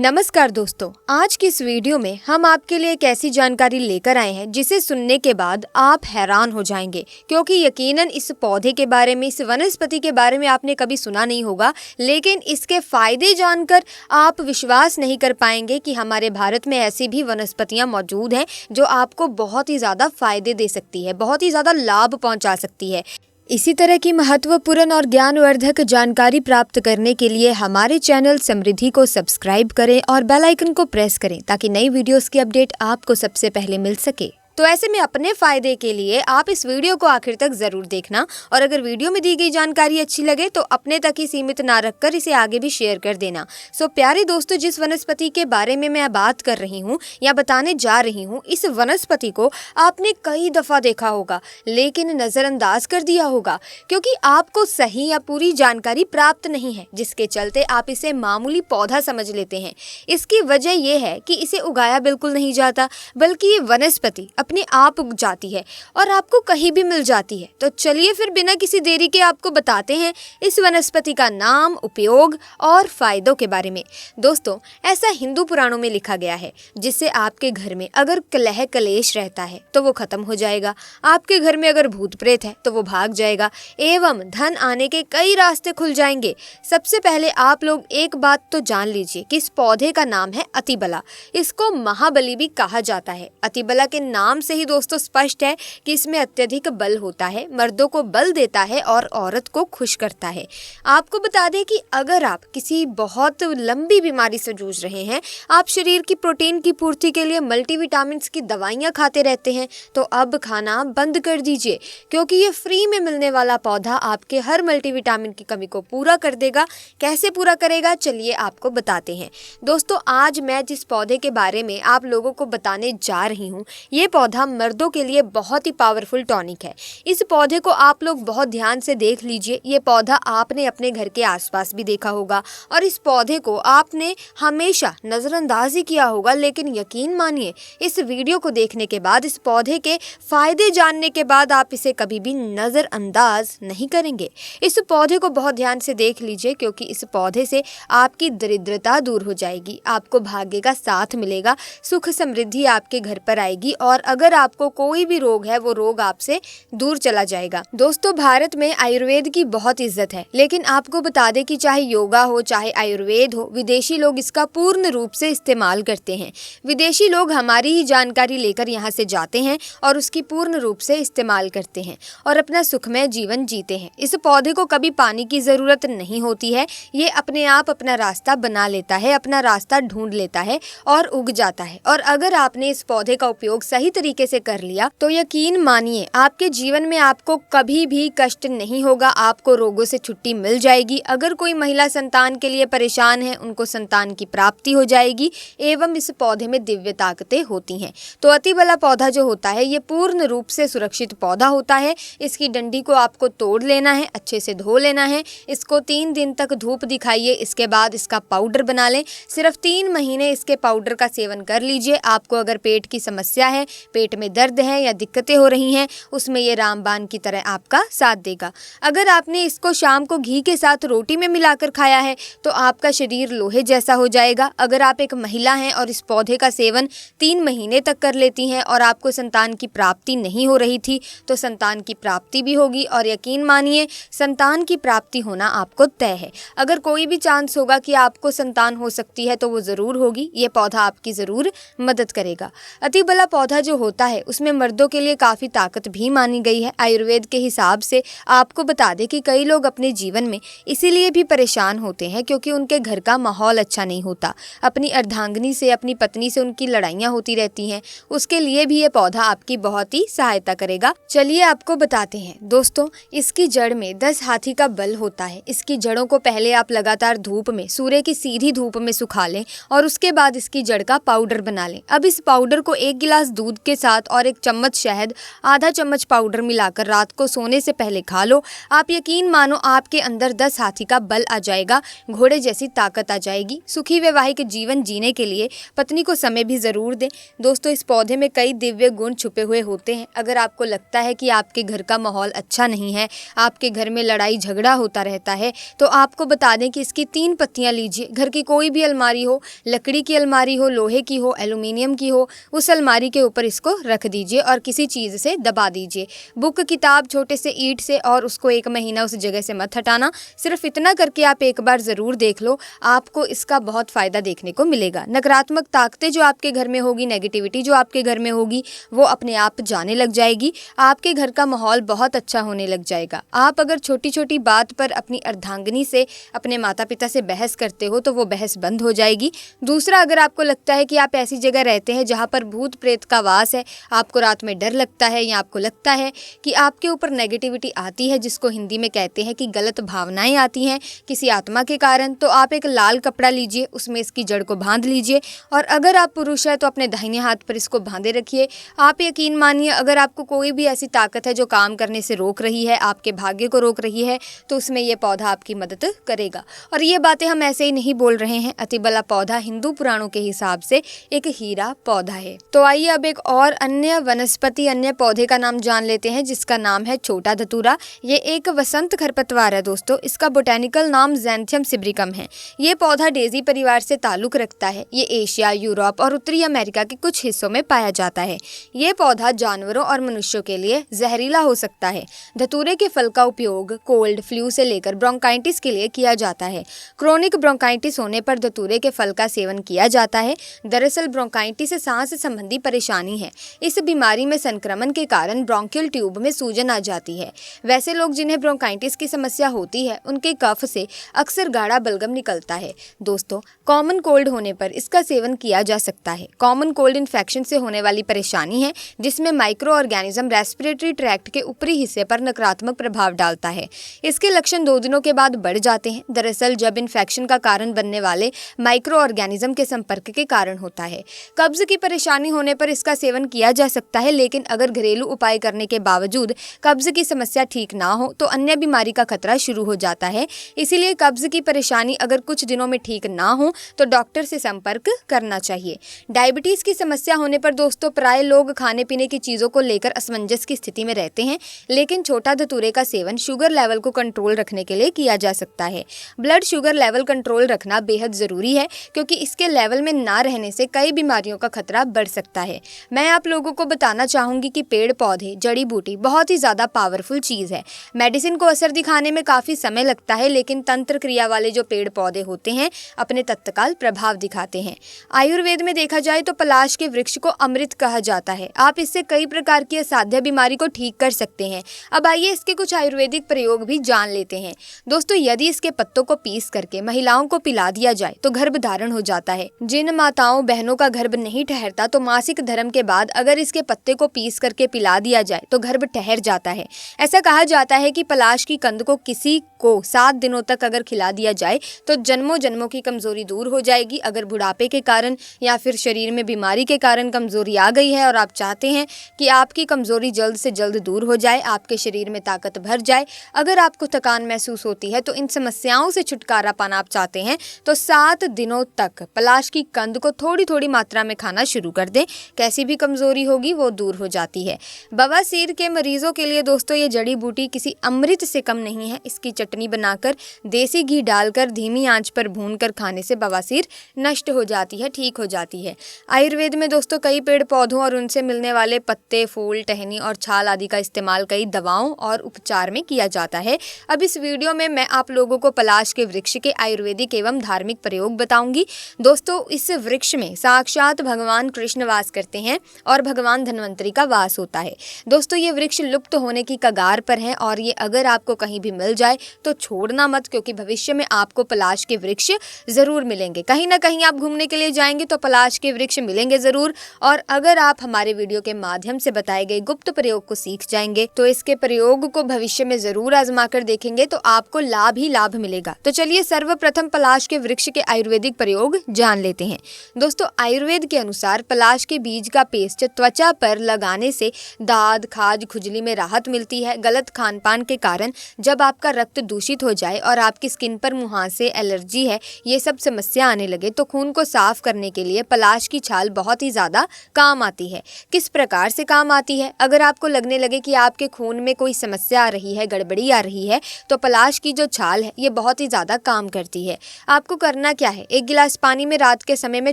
नमस्कार दोस्तों, आज की इस वीडियो में हम आपके लिए एक ऐसी जानकारी लेकर आए हैं जिसे सुनने के बाद आप हैरान हो जाएंगे, क्योंकि यकीनन इस पौधे के बारे में, इस वनस्पति के बारे में आपने कभी सुना नहीं होगा, लेकिन इसके फायदे जानकर आप विश्वास नहीं कर पाएंगे कि हमारे भारत में ऐसी भी वनस्पतियां मौजूद हैं जो आपको बहुत ही ज़्यादा फायदे दे सकती है, बहुत ही ज़्यादा लाभ पहुंचा सकती है। इसी तरह की महत्वपूर्ण और ज्ञानवर्धक जानकारी प्राप्त करने के लिए हमारे चैनल समृद्धि को सब्सक्राइब करें और बेल आइकन को प्रेस करें ताकि नई वीडियोस की अपडेट आपको सबसे पहले मिल सके। तो ऐसे में अपने फायदे के लिए आप इस वीडियो को आखिर तक जरूर देखना, और अगर वीडियो में दी गई जानकारी अच्छी लगे तो अपने तक ही सीमित ना रखकर इसे आगे भी शेयर कर देना। सो प्यारे दोस्तों, जिस वनस्पति के बारे में मैं बात कर रही हूँ या बताने जा रही हूँ, इस वनस्पति को आपने कई दफा देखा होगा लेकिन नजरअंदाज कर दिया होगा क्योंकि आपको सही या पूरी जानकारी प्राप्त नहीं है, जिसके चलते आप इसे मामूली पौधा समझ लेते हैं। इसकी वजह यह है कि इसे उगाया बिल्कुल नहीं जाता, बल्कि ये वनस्पति अपने आप उग जाती है और आपको कहीं भी मिल जाती है। तो चलिए फिर बिना किसी देरी के आपको बताते हैं इस वनस्पति का नाम, उपयोग और फायदों के बारे में। दोस्तों, ऐसा हिंदू पुराणों में लिखा गया है जिससे आपके घर में अगर कलह कलेश रहता है तो वो खत्म हो जाएगा, आपके घर में अगर भूत प्रेत है तो वो भाग जाएगा एवं धन आने के कई रास्ते खुल जाएंगे। सबसे पहले आप लोग एक बात तो जान लीजिए कि इस पौधे का नाम है अतिबला। इसको महाबली भी कहा जाता है। अतिबला के नाम से ही दोस्तों स्पष्ट है कि इसमें अत्यधिक बल होता है, मर्दों को बल देता है और औरत को खुश करता है। आपको बता दें कि अगर आप किसी बहुत लंबी बीमारी से जूझ रहे हैं, आप शरीर की प्रोटीन की पूर्ति के लिए मल्टीविटामिन्स की दवाइयां खाते रहते हैं, तो अब खाना बंद कर दीजिए, क्योंकि ये फ्री में मिलने वाला पौधा आपके हर मल्टीविटामिन की कमी को पूरा कर देगा। कैसे पूरा करेगा, चलिए आपको बताते हैं। दोस्तों, आज मैं जिस पौधे के बारे में आप लोगों को बताने जा रही हूँ, ये पौधा मर्दों के लिए बहुत ही पावरफुल टॉनिक है। इस पौधे को आप लोग बहुत ध्यान से देख लीजिए। ये पौधा आपने अपने घर के आसपास भी देखा होगा और इस पौधे को आपने हमेशा नज़रअंदाज ही किया होगा, लेकिन यकीन मानिए इस वीडियो को देखने के बाद, इस पौधे के फायदे जानने के बाद आप इसे कभी भी नज़रअंदाज नहीं करेंगे। इस पौधे को बहुत ध्यान से देख लीजिए, क्योंकि इस पौधे से आपकी दरिद्रता दूर हो जाएगी, आपको भाग्य का साथ मिलेगा, सुख समृद्धि आपके घर पर आएगी और अगर आपको कोई भी रोग है वो रोग आपसे दूर चला जाएगा। दोस्तों, भारत में आयुर्वेद की बहुत इज्जत है, लेकिन आपको बता दें कि चाहे योगा हो चाहे आयुर्वेद हो, विदेशी लोग इसका पूर्ण रूप से इस्तेमाल करते हैं। विदेशी लोग हमारी ही जानकारी लेकर यहाँ से जाते हैं और उसकी पूर्ण रूप से इस्तेमाल करते हैं और अपना सुखमय जीवन जीते हैं। इस पौधे को कभी पानी की जरूरत नहीं होती है, ये अपने आप अपना रास्ता बना लेता है, अपना रास्ता ढूंढ लेता है और उग जाता है। और अगर आपने इस पौधे का उपयोग सही तरीके से कर लिया तो यकीन मानिए आपके जीवन में आपको कभी भी कष्ट नहीं होगा, आपको रोगों से छुट्टी मिल जाएगी। अगर कोई महिला संतान के लिए परेशान है, उनको संतान की प्राप्ति हो जाएगी एवं इस पौधे में दिव्य ताकतें होती हैं। तो अतिबला पौधा जो होता है ये पूर्ण रूप से सुरक्षित पौधा होता है। इसकी डंडी को आपको तोड़ लेना है, अच्छे से धो लेना है, इसको 3 दिन तक धूप दिखाइए, इसके बाद इसका पाउडर बना लें। सिर्फ 3 महीने इसके पाउडर का सेवन कर लीजिए। आपको अगर पेट की समस्या है, पेट में दर्द है या दिक्कतें हो रही हैं, उसमें ये रामबाण की तरह आपका साथ देगा। अगर आपने इसको शाम को घी के साथ रोटी में मिलाकर खाया है तो आपका शरीर लोहे जैसा हो जाएगा। अगर आप एक महिला हैं और इस पौधे का सेवन 3 महीने तक कर लेती हैं और आपको संतान की प्राप्ति नहीं हो रही थी तो संतान की प्राप्ति भी होगी, और यकीन मानिए संतान की प्राप्ति होना आपको तय है। अगर कोई भी चांस होगा कि आपको संतान हो सकती है तो वो ज़रूर होगी। ये पौधा आपकी ज़रूर मदद करेगा। अतिबला पौधा जो होता है उसमें मर्दों के लिए काफ़ी ताकत भी मानी गई है। आयुर्वेद के हिसाब से आपको बता दें कि कई लोग अपने जीवन में इसीलिए भी परेशान होते हैं क्योंकि उनके घर का माहौल अच्छा नहीं होता, अपनी अर्धांगिनी से, अपनी पत्नी से उनकी लड़ाइयाँ होती रहती हैं। उसके लिए भी ये पौधा आपकी बहुत ही सहायता करेगा। चलिए आपको बताते हैं। दोस्तों, इसकी जड़ में 10 हाथी का बल होता है। इसकी जड़ों को पहले आप लगातार धूप में, सूर्य की सीधी धूप में सुखा लें और उसके बाद इसकी जड़ का पाउडर बना लें। अब इस पाउडर को 1 गिलास दूध के साथ और 1 चम्मच शहद, आधा चम्मच पाउडर मिलाकर रात को सोने से पहले खा लो। आप यकीन मानो आपके अंदर 10 हाथी का बल आ जाएगा, घोड़े जैसी ताकत आ जाएगी। सुखी वैवाहिक जीवन जीने के लिए पत्नी को समय भी ज़रूर दें। दोस्तों, इस पौधे में कई दिव्य गुण छुपे हुए होते हैं। अगर आपको लगता है कि आपके घर का माहौल अच्छा नहीं है, आपके घर में लड़ाई झगड़ा होता रहता है, तो आपको बता दें कि इसकी 3 पत्तियां लीजिए। घर की कोई भी अलमारी हो, लकड़ी की अलमारी हो, लोहे की हो, एल्युमिनियम की हो, उस अलमारी के ऊपर इसको रख दीजिए और किसी चीज़ से दबा दीजिए, बुक, किताब, छोटे से ईंट से, और उसको 1 महीना उस जगह से मत हटाना। सिर्फ इतना करके आप एक बार ज़रूर देख लो, आपको इसका बहुत फ़ायदा देखने को मिलेगा। नकारात्मक ताकतें जो आपके घर में होगी, नेगेटिविटी जो आपके घर में होगी, वो अपने आप जाने लग जाएगी। आपके घर का माहौल बहुत अच्छा होने लग जाएगा। आप अगर छोटी छोटी बात पर अपनी अर्धांगिनी से, अपने माता पिता से बहस करते हो तो वो बहस बंद हो जाएगी। दूसरा, अगर आपको लगता है कि आप ऐसी जगह रहते हैं जहाँ पर भूत प्रेत का वास है, आपको रात में डर लगता है, या आपको लगता है कि आपके ऊपर नेगेटिविटी आती है, जिसको हिंदी में कहते हैं कि गलत भावनाएं आती हैं किसी आत्मा के कारण, तो आप एक लाल कपड़ा लीजिए, उसमें इसकी जड़ को बांध लीजिए, और अगर आप पुरुष है तो अपने दाहिने हाथ पर इसको बांधे रखिए। आप यकीन मानिए, अगर आपको कोई भी ऐसी ताकत है जो काम करने से रोक रही है, आपके भाग्य को रोक रही है, तो उसमें यह पौधा आपकी मदद करेगा। और ये बातें हम ऐसे ही नहीं बोल रहे हैं। अतिबला पौधा हिंदू पुराणों के हिसाब से एक हीरा पौधा है। तो आइए अब एक और अन्य वनस्पति, अन्य पौधे का नाम जान लेते हैं, जिसका नाम है छोटा धतूरा। ये एक वसंत खरपतवार है दोस्तों। इसका बोटेनिकल नाम ज़ैंथियम सिब्रिकम है। ये पौधा डेजी परिवार से ताल्लुक रखता है। ये एशिया, यूरोप और उत्तरी अमेरिका के कुछ हिस्सों में पाया जाता है। ये पौधा जानवरों और मनुष्यों के लिए जहरीला हो सकता है। धतूरे के फल का उपयोग कोल्ड, फ्लू से लेकर ब्रोंकाइटिस के लिए किया जाता है। क्रोनिक ब्रोंकाइटिस होने पर धतूरे के फल का सेवन किया जाता है। दरअसल ब्रोंकाइटिस सांस संबंधी परेशानी है। इस बीमारी में संक्रमण के कारण ब्रोंकियल ट्यूब में सूजन आ जाती है। वैसे लोग जिन्हें ब्रोंकाइटिस की समस्या होती है, उनके कफ से अक्सर गाढ़ा बलगम निकलता है। दोस्तों, कॉमन कोल्ड होने पर इसका सेवन किया जा सकता है। कॉमन कोल्ड इन्फेक्शन से होने वाली परेशानी है, जिसमें माइक्रो ऑर्गेनिज्म रेस्पिरेटरी ट्रैक्ट के ऊपरी हिस्से पर नकारात्मक प्रभाव डालता है। इसके लक्षण 2 दिनों के बाद बढ़ जाते हैं। दरअसल जब इन्फेक्शन का कारण बनने वाले माइक्रो ऑर्गेनिज्म के संपर्क के कारण होता है। कब्ज की परेशानी होने पर इसका सेवन किया जा सकता है, लेकिन अगर घरेलू उपाय करने के बावजूद कब्ज की समस्या ठीक ना हो तो अन्य बीमारी का खतरा शुरू हो जाता है। इसीलिए कब्ज की परेशानी अगर कुछ दिनों में ठीक ना हो तो डॉक्टर से संपर्क करना चाहिए। डायबिटीज की समस्या होने पर दोस्तों प्राय लोग खाने पीने की चीजों को लेकर असमंजस की स्थिति में रहते हैं, लेकिन छोटा धतूरे का सेवन शुगर लेवल को कंट्रोल रखने के लिए किया जा सकता है। ब्लड शुगर लेवल कंट्रोल रखना बेहद जरूरी है, क्योंकि इसके लेवल में ना रहने से कई बीमारियों का खतरा बढ़ सकता है। मैं आप लोगों को बताना चाहूंगी कि पेड़ पौधे, जड़ी बूटी बहुत ही ज्यादा पावरफुल चीज है। मेडिसिन को असर दिखाने में काफी समय लगता है, लेकिन तंत्र क्रिया वाले जो पेड़ पौधे होते हैं अपने तत्काल प्रभाव दिखाते हैं। आयुर्वेद में देखा जाए तो पलाश के वृक्ष को अमृत कहा जाता है। आप इससे कई प्रकार की असाध्य बीमारी को ठीक कर सकते हैं। अब आइए इसके कुछ आयुर्वेदिक प्रयोग भी जान लेते हैं। दोस्तों, यदि इसके पत्तों को पीस करके महिलाओं को पिला दिया जाए तो गर्भ धारण हो जाता है। जिन माताओं बहनों का गर्भ नहीं ठहरता तो मासिक धर्म के बाद अगर इसके पत्ते को पीस करके पिला दिया जाए तो गर्भ ठहर जाता है। ऐसा कहा जाता है कि पलाश की कंद को किसी को 7 दिनों तक अगर खिला दिया जाए तो जन्मों जन्मों की कमजोरी दूर हो जाएगी। अगर बुढ़ापे के कारण या फिर शरीर में बीमारी के कारण कमजोरी आ गई है और आप चाहते हैं कि आपकी कमजोरी जल्द से जल्द दूर हो जाए, आपके शरीर में ताकत भर जाए, अगर आपको थकान महसूस होती है, तो इन समस्याओं से छुटकारा पाना आप चाहते हैं तो 7 दिनों तक पलाश की कंद को थोड़ी थोड़ी मात्रा में खाना शुरू कर दें। कैसी भी कमजोरी होगी वो दूर हो जाती है। बवासीर के मरीजों के लिए दोस्तों ये जड़ी बूटी किसी अमृत से कम नहीं है। इसकी चटनी बनाकर देसी घी डालकर धीमी आंच पर भूनकर खाने से बवासीर नष्ट हो जाती है, ठीक हो जाती है। आयुर्वेद में दोस्तों कई पेड़ पौधों और उनसे मिलने वाले पत्ते, फूल, टहनी और छाल आदि का इस्तेमाल कई दवाओं और उपचार में किया जाता है। अब इस वीडियो में मैं आप लोगों को पलाश के वृक्ष के आयुर्वेदिक एवं धार्मिक प्रयोग बताऊंगी। दोस्तों, इस वृक्ष में साक्षात भगवान कृष्ण वास करते हैं और भगवान धन्वंतरी का वास होता है। दोस्तों, ये वृक्ष लुप्त होने की कगार पर है और ये अगर आपको कहीं भी मिल जाए तो छोड़ना मत, क्योंकि भविष्य में आपको पलाश के वृक्ष जरूर मिलेंगे। कहीं ना कहीं आप घूमने के लिए जाएंगे तो पलाश के वृक्ष मिलेंगे जरूर। और अगर आप हमारे वीडियो के माध्यम से बताए गए गुप्त प्रयोग को सीख जाएंगे तो इसके प्रयोग को भविष्य में जरूर आजमा कर देखेंगे तो आपको लाभ ही लाभ मिलेगा। तो चलिए सर्वप्रथम पलाश के वृक्ष के आयुर्वेदिक प्रयोग जान लेते हैं। दोस्तों, आयुर्वेद के अनुसार पलाश के बीज का पेस्ट त्वचा पर लगाने से दाद, खाज, खुजली में राहत मिलती है। गलत खान पान के कारण जब आपका रक्त दूषित हो जाए और आपकी स्किन पर मुहासे, एलर्जी है, ये सब समस्या आने लगे तो खून को साफ करने के लिए पलाश की छाल बहुत ही ज़्यादा काम आती है। किस प्रकार से काम आती है? अगर आपको लगने लगे कि आपके खून में कोई समस्या आ रही है, गड़बड़ी आ रही है, तो पलाश की जो छाल है ये बहुत ही ज़्यादा काम करती है। आपको करना क्या है, 1 गिलास पानी में रात के समय में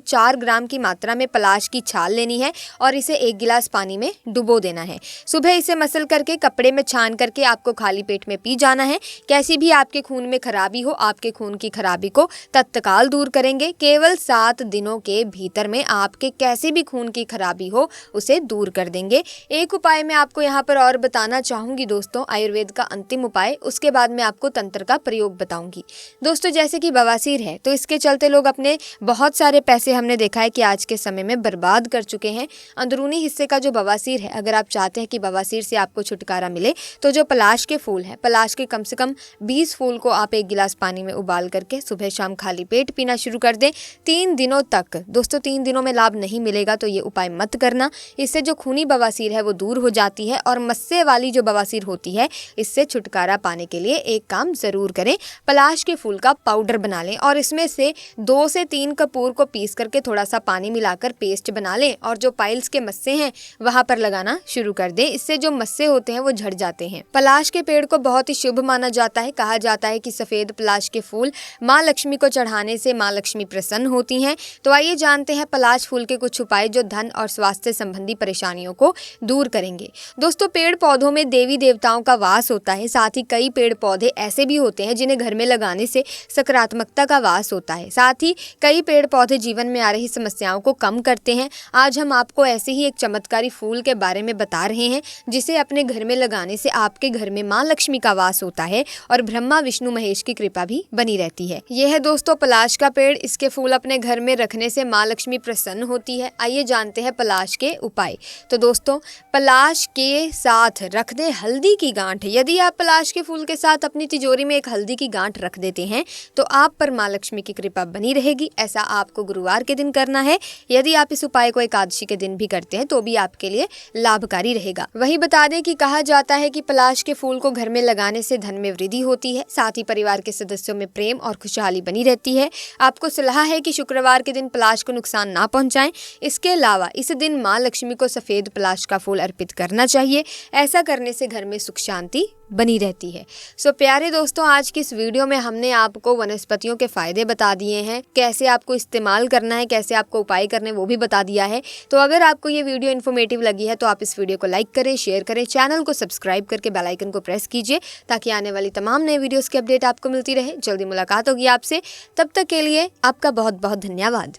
4 ग्राम की मात्रा में पलाश की छाल लेनी है और इसे 1 गिलास पानी में डुबो देना है। सुबह इसे मसल करके कपड़े में छान करके आपको खाली पेट में पी जाना है। कैसी भी आपके खून में खराबी हो, आपके खून की खराबी को तत्काल दूर करेंगे। केवल 7 दिनों के भीतर में आपके कैसी भी खून की खराबी हो उसे दूर कर देंगे। एक उपाय मैं आपको यहाँ पर और बताना चाहूँगी दोस्तों, आयुर्वेद का अंतिम उपाय, उसके बाद मैं आपको तंत्र का प्रयोग बताऊँगी। दोस्तों जैसे कि बवासीर है तो इसके चलते लोग अपने बहुत सारे पैसे, हमने देखा है कि आज के समय में बर्बाद कर चुके हैं। अंदरूनी हिस्से का जो बवासीर है, अगर आप चाहते हैं कि बवासीर से आपको छुटकारा मिले तो जो पलाश के फूल है, पलाश के कम से कम 20 फूल को आप 1 गिलास पानी में उबाल करके सुबह शाम खाली पेट पीना शुरू कर दें 3 दिनों तक। दोस्तों 3 दिनों में लाभ नहीं मिलेगा तो ये उपाय मत करना। इससे जो खूनी बवासीर है वो दूर हो जाती है और मस्से वाली जो बवासीर होती है इससे छुटकारा पाने के लिए एक काम ज़रूर करें, पलाश के फूल का पाउडर बना लें और इसमें से 2 से 3 कपूर को पीस करके थोड़ा सा पानी मिलाकर पेस्ट बना लें और जो पाइल्स के मस्से हैं वहां पर लगाना शुरू कर दें। इससे जो मस्से होते हैं वो झड़ जाते हैं। पलाश के पेड़ को बहुत ही शुभ माना जाता है। कहा जाता है कि सफेद पलाश के फूल माँ लक्ष्मी को चढ़ाने से माँ लक्ष्मी प्रसन्न होती हैं। तो आइए जानते हैं पलाश फूल के कुछ उपाय जो धन और स्वास्थ्य संबंधी परेशानियों को दूर करेंगे। दोस्तों पेड़ पौधों में देवी देवताओं का वास होता है। साथ ही कई पेड़ पौधे ऐसे भी होते हैं जिन्हें घर में लगाने से सकारात्मकता का वास होता है। साथ ही कई पेड़ पौधे जीवन में आ रही समस्याओं को कम करते हैं। आज हम आपको ऐसे ही एक चमत्कारी फूल के बारे में बता रहे हैं जिसे अपने घर में लगाने से आपके घर में माँ लक्ष्मी का वास होता है और ब्रह्मा विष्णु महेश की कृपा भी बनी रहती है। यह है दोस्तों पलाश का पेड़। इसके फूल अपने घर में रखने से माँ लक्ष्मी प्रसन्न होती है। आइए जानते हैं पलाश के उपाय। तो दोस्तों पलाश के साथ रख दें हल्दी की गांठ। यदि आप पलाश के फूल के साथ अपनी तिजोरी में एक हल्दी की गांठ रख देते हैं तो आप पर माँ लक्ष्मी की कृपा बनी रहेगी। ऐसा आपको गुरुवार के दिन करना है। यदि आप इस उपाय को एकादशी के दिन भी करते हैं तो भी आपके लिए लाभकारी रहेगा। वही बता दें कि कहा जाता है कि पलाश के फूल को घर में लगाने से धन में वृद्धि होती है। साथ ही परिवार के सदस्यों में प्रेम और खुशहाली बनी रहती है। आपको सलाह है कि शुक्रवार के दिन पलाश को नुकसान ना पहुंचाएं। इसके अलावा इस दिन माँ लक्ष्मी को सफेद पलाश का फूल अर्पित करना चाहिए। ऐसा करने से घर में सुख शांति बनी रहती है। सो प्यारे दोस्तों, आज की इस वीडियो में हमने आपको वनस्पतियों के फायदे बता दिए हैं, कैसे आपको इस्तेमाल करना है, कैसे आपको उपाय करने वो भी बता दिया है। तो अगर आपको ये वीडियो इन्फॉर्मेटिव लगी है तो आप इस वीडियो को लाइक करें, शेयर करें, चैनल को सब्सक्राइब करके बेल आइकन को प्रेस कीजिए ताकि आने वाली तमाम नए वीडियोस की अपडेट आपको मिलती रहे। जल्दी मुलाकात होगी आपसे, तब तक के लिए आपका बहुत बहुत धन्यवाद।